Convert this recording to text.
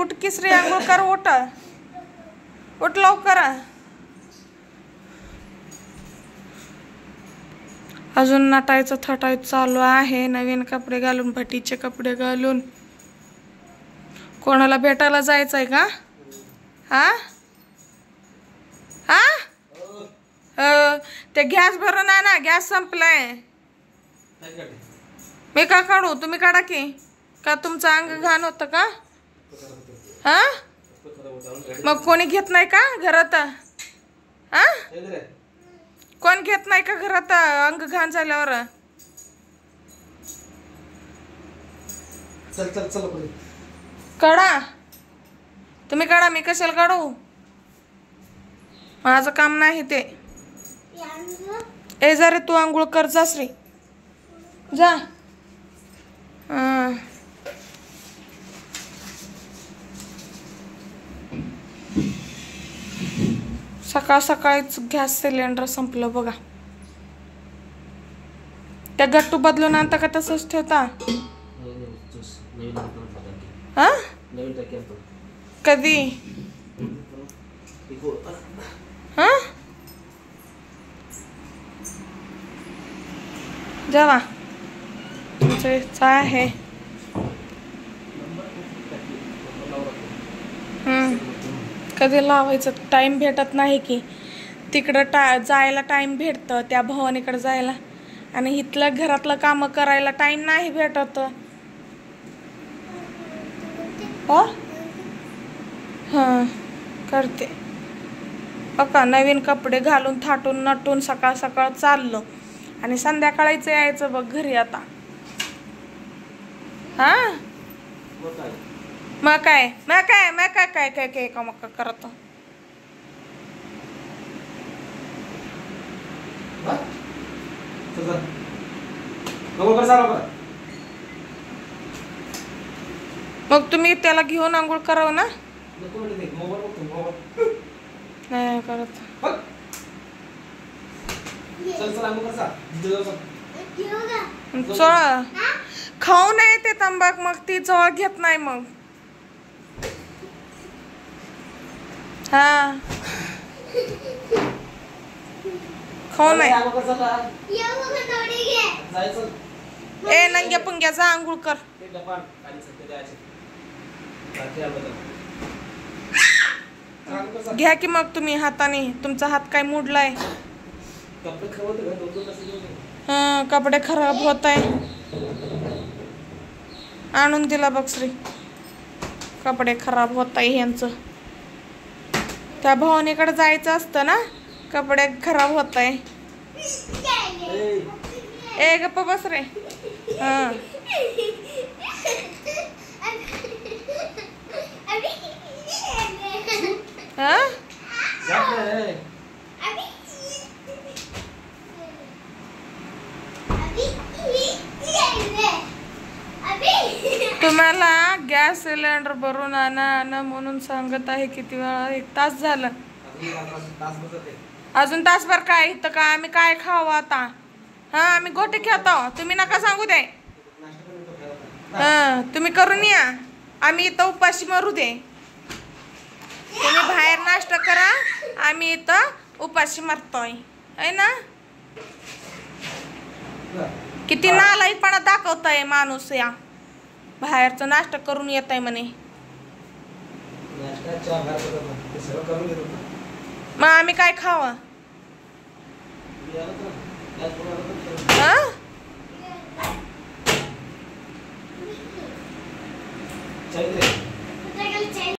उठ किसरे आंघोळ कर उठ उठ लवकर. अजून नटायचं थटायचं चालू आहे. नवीन कपडे घालून भटीचे कपडे घालून. कोणाला भेटायला जायचंय का? हा हा ते गॅस भरून आणा. गॅस संपलाय. मी का काढू? तुम्ही काढा की. का तुमचं अंग घाण होतं का? हा मग कोणी घेत नाही का घरात? हा कोण घेत नाही का घरात अंग घाण झाल्यावर? चल चल चल काढा. तुम्ही काढा. मी कशाला काढू? माझं काम नाही ते. ए जा रे तू आंघोळ कर जा श्री जा. सकाळ सकाळीच गॅस सिलेंडर संपलं बघा. त्या गट्टू बदलून आणता का तसंच ठेवता? हा कधी? हा जावा तुमचं आहे. कधी लावायचं? टाइम भेटत नाही की. तिकडं जायला टाइम भेटतं त्या भवानीकडे जायला आणि इथलं घरातलं काम करायला टाइम नाही भेटत. हो हां करते. बघा नवीन कपडे घालून थाटून नटून सकाळ सकाळ चाललो आणि संध्याकाळीच यायचं बघ घरी आता. हा मग काय मग काय मग काय काय काय काय का मग करत. मग तुम्ही त्याला घेऊन आंघोळ करावं ना. नाही करत. चळ खाऊ नये ते तंबाख मग ती जवळ घेत नाही मग. हा खाऊ नाही. ए नंग्या पुंग्या जा आंघोळ कर. घ्या की मग तुम्ही हाताने. तुमचा हात काय मोडलाय? हा कपडे खराब होत आहे. आणून दिला बघ श्री. कपडे खराब होत आहे यांचं. त्या भवानीकडे जायचं असतं ना. कपडे खराब होत आहे. ए गप्प बस रे. हा तुम्हाला गॅस सिलेंडर भरून आणा म्हणून सांगत आहे. किती वेळा? 1 तास झालं. अजून तासभर काय इथं का आम्ही काय खावं आता? हा आम्ही गोटे खेळतो. तुम्ही नका सांगू दे. हा तुम्ही करून या. आम्ही इथं उपाशी मरू दे. तुम्ही बाहेर नाश्ता करा. आम्ही इथं उपाशी मरतोय है ना. किती नालायकपणा दाखवताय माणूस. या बाहेरचं नाश्ता करून येत आहे म्हणे. मग आम्ही काय खावं? चल